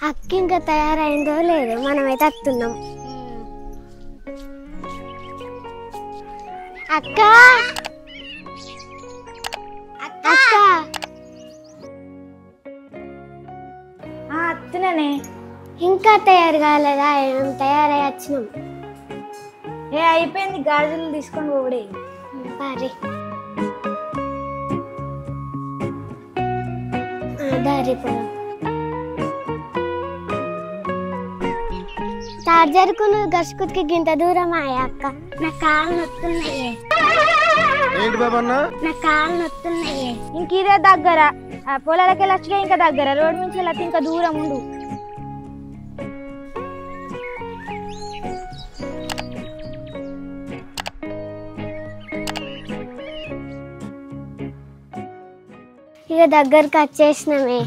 అక్క ఇంకా తయారైందో లేదో మనమైతే వస్తున్నాం. అక్క వస్తున్నానే. ఇంకా తయారు కాలేదా? తయారై వచ్చినాం. అయిపోయింది, గాజులు తీసుకొని పోవడే. బారీ దారి పోదాం. చార్జర్కు గసుకుకి గింత దూరం అయ్యా అక్క. నా కాళ్ళు నొత్తున్నాయి. నా కాళ్ళు నొత్తున్నాయి. ఇంక ఇదే దగ్గర, పొలాలకి వెళ్ళొచ్చుగా ఇంకా దగ్గర, రోడ్డు నుంచి వెళ్ళి ఇంకా దూరం ఉండు. ఇక దగ్గరకు వచ్చేసినామే.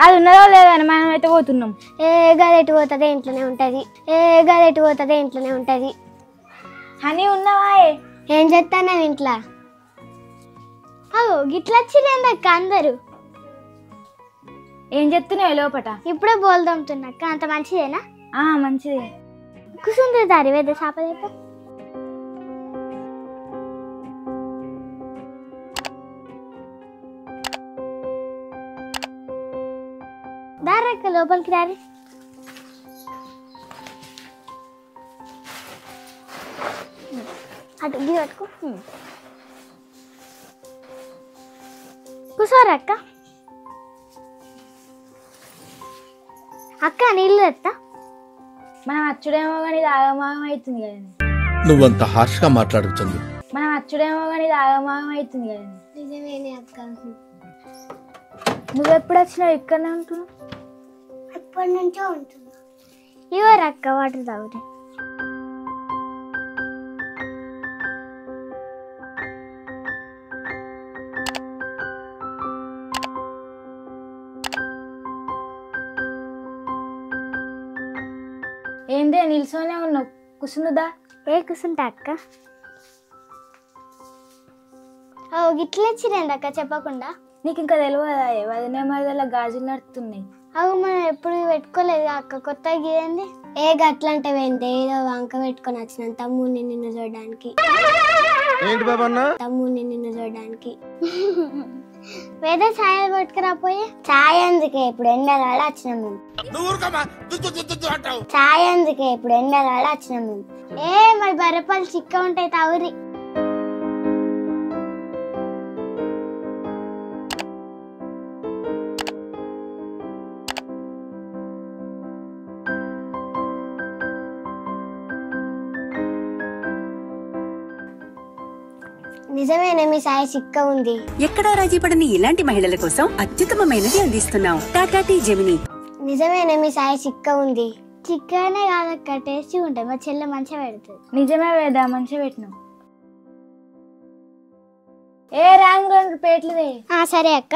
అది ఉన్నదో లేదని మనం ఎటు పోతున్నాం. ఏ గది ఎటు పోతుంది ఇంట్లోనే ఉంటుంది. ఏ గది ఎటు పోతుంది ఇంట్లోనే ఉంటుంది. అని ఉన్నావా? ఏం చేస్తాను ఇంట్లో? అగో గిట్లా వచ్చిందక్క అందరూ. ఏం చెప్తున్నావు లోపట? ఇప్పుడే బోల్దమ్ముతున్నాక్క. అంత మంచిదేనా? మంచిదే. కూర్చుంది దారి వేద చేప చెప్ప. దారక్క లోపలికి రారి. అటు గిరి పట్టుకో. కూర్చోరక్క. అక్క నీళ్ళు తెస్తా. మనం అచ్చుడేమో కానీ ఇది ఆగమాగం అవుతుంది కదండి. నువ్వంత హార్ష్గా మాట్లాడుతుంది. మనం అచ్చుడేమో కానీ ఇది ఆగమాగం అవుతుంది కదండి. నిజమేనే అక్క. నువ్వెప్పుడు వచ్చినావు? ఇక్కడనే ఉంటున్నావు? ఎప్పటి నుంచో ఉంటున్నా. ఇవరక్క వాటర్ తాగుతాయి. ఏందే నిల్చోనే ఉన్నావు? కూర్చుందా? కూర్చుంటా అక్క. గిట్ల వచ్చిరండి అక్క చెప్పకుండా. నీకు ఇంకా తెలియదా? వదినే మరదల గాజులు నడుతున్నాయి. మనం ఎప్పుడు పెట్టుకోలేదు అక్క. కొత్తగా గీయండి. గట్లంటే ఏంటి? ఏదో వంక పెట్టుకొని వచ్చిన తమ్ముడిని నిన్ను చూడడానికి. తమ్ముడిని నిన్ను చూడడానికి. వేద ఛాయ పట్టుకురాపోయి. ఛాయ్ అందుకే ఇప్పుడు ఎండగాడ వచ్చినాం మేము. ఛాయ్ అందుకే ఇప్పుడు ఎండగాడ వచ్చినాం మేము. మరి బర్రెపాలు చిక్క ఉంటాయి తవురి. నిజమేనా మీ సాయి చిక్క ఉంది? ఎక్కడా రాజీ పడని ఇలాంటి మహిళల కోసం అత్యుత్తమమైనది అందిస్తున్నాం టాటా టీ జెమిని. నిజమేనా మీ సాయి చిక్క ఉంది? చిక్కనే కాదక్క, టేస్టీ ఉంటాయి. మా చెల్లె మంచిగా పెడుతుంది. నిజమే వేదా, మంచిగా పెట్టినావు. రాంగ్ 2 ప్లేట్లు. సరే అక్క.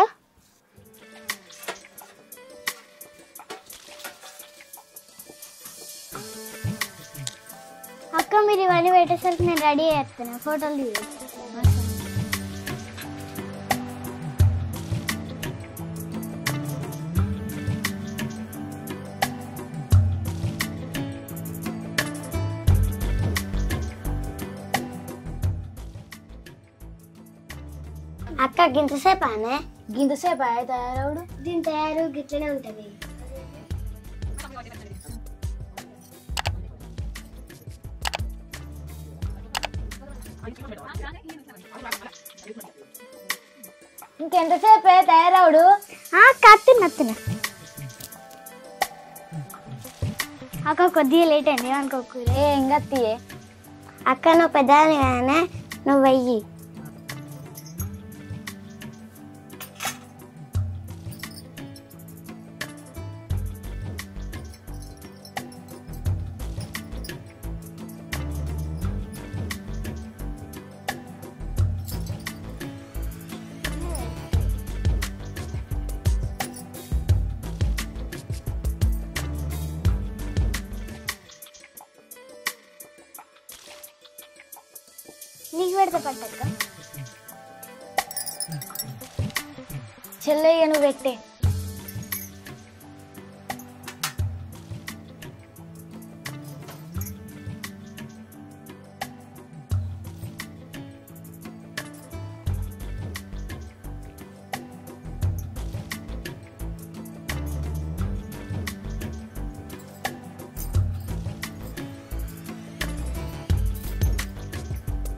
అక్క మీరు ఇవన్నీ పెట్టేసరికి నేను రెడీ చేస్తాను. ఫోటోలు తీయ. అక్క గింతసేపానే? గింతసేపు తయారవుడు? దీని తయారు గిట్లనే ఉంటది. ఇంకెంతసేపే తయారవుడు? కత్తిన అక్క కొద్దిగా లేట్ అయింది అనుకోకూర. ఏం కత్తియే అక్క, నువ్వు పెద్దదాన్ని కానీ నువ్వు వెయ్యి. నీకు పెడతా పట్టక్క. చెల్లయ్య నువ్వు పెట్టే.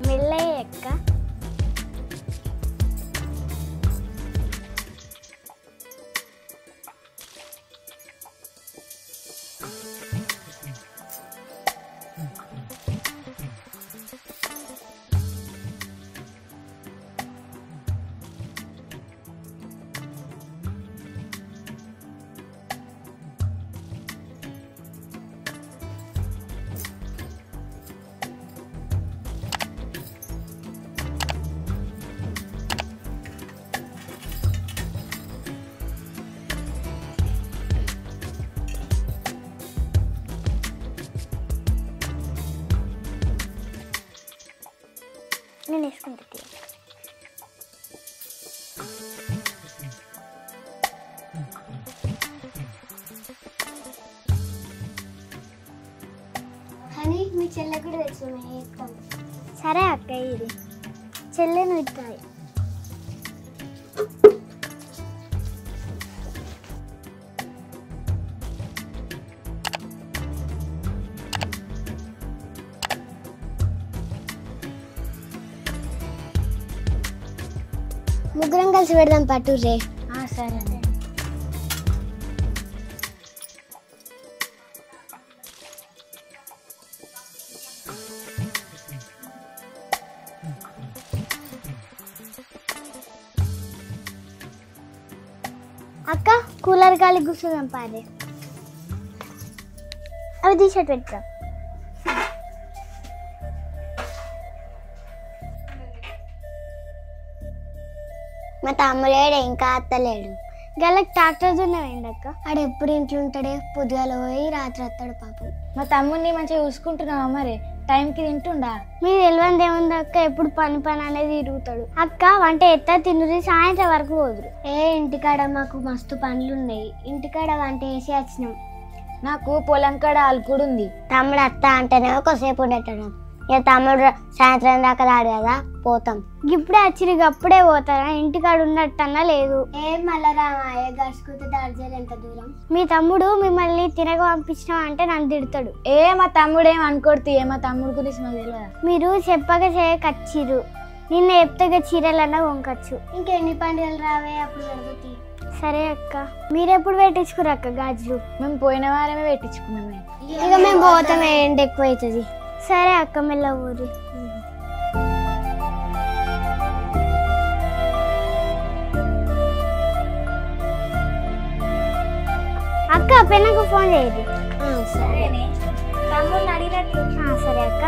మెల్లయ్య ఎక్క. నేను వేసుకుంటా. కానీ మీ చెల్లె కూడా తెచ్చుకున్నాయి వేస్తాం. సరే అక్క, ఇది చెల్లె నువ్వు ఇస్తాయి. ముగ్గురం కలిసి పెడదాం పట్టు రే. సరే. అక్క కూలర్ గాలి కూర్చుందాం పారే. అవి తీసేట్టు పెట్టురా. మా తమ్ముడేడు ఇంకా అత్తలేడు. గల్లకి ట్రాక్టర్ దున్నవేండి అక్క. ఆడు ఎప్పుడు ఇంట్లో ఉంటాడే, పొద్దుగాల పోయి రాత్రి వస్తాడు పాపం. మా తమ్ముడిని మంచిగా చూసుకుంటున్నావా మరి? టైంకి తింటుండా? మీరు తెలియంది ఏముంది అక్క, ఎప్పుడు పని అనేది తిరుగుతాడు. అక్క వంట ఎత్తా తిన్నది, సాయంత్రం వరకు పోదురు. ఇంటికాడ మాకు మస్తు పనులు ఉన్నాయి. ఇంటికాడ వంట వేసి వచ్చినాం. నాకు పొలం కాడ అలుకుడు ఉంది. తమ్ముడు అత్త అంటేనే కొద్దిసేపు ఉండేటాడు. ఇక తమ్ముడు సాయంత్రం దాకా రాడు కదా, పోతాం. ఇప్పుడే వచ్చిరు, అప్పుడే పోతారా? ఇంటికాడ ఉన్నట్టన్నా లేదు. మళ్ళా రామాయ గడుచుకుంటే దార్జాలు ఎంత దూరం. మీ తమ్ముడు మిమ్మల్ని తినగ పంపించినా అంటే నన్ను తిడతాడు. మా తమ్ముడు ఏం అనుకోడుతీ. మా తమ్ముడు గురించి మాకు తెలియదా? మీరు చెప్పక చేయకచ్చిరు. నిన్న చెప్తే చీరలన్నా వంకచ్చు. ఇంకెన్ని పండుగలు రావే, అప్పుడు పెడతాయి. సరే అక్క, మీరెప్పుడు పెట్టించుకురు అక్క గాజులు? మేము పోయిన వారమే పెట్టించుకున్నామే. ఇక మేము పోతామే, ఎండ ఎక్కువ అవుతుంది. సరే అక్క, మెల్ల ఊరి. అక్క పెన్నకు ఫోన్ చేయదు. సరే. తమ్ముడిని అడిగినట్టు. సరే అక్క.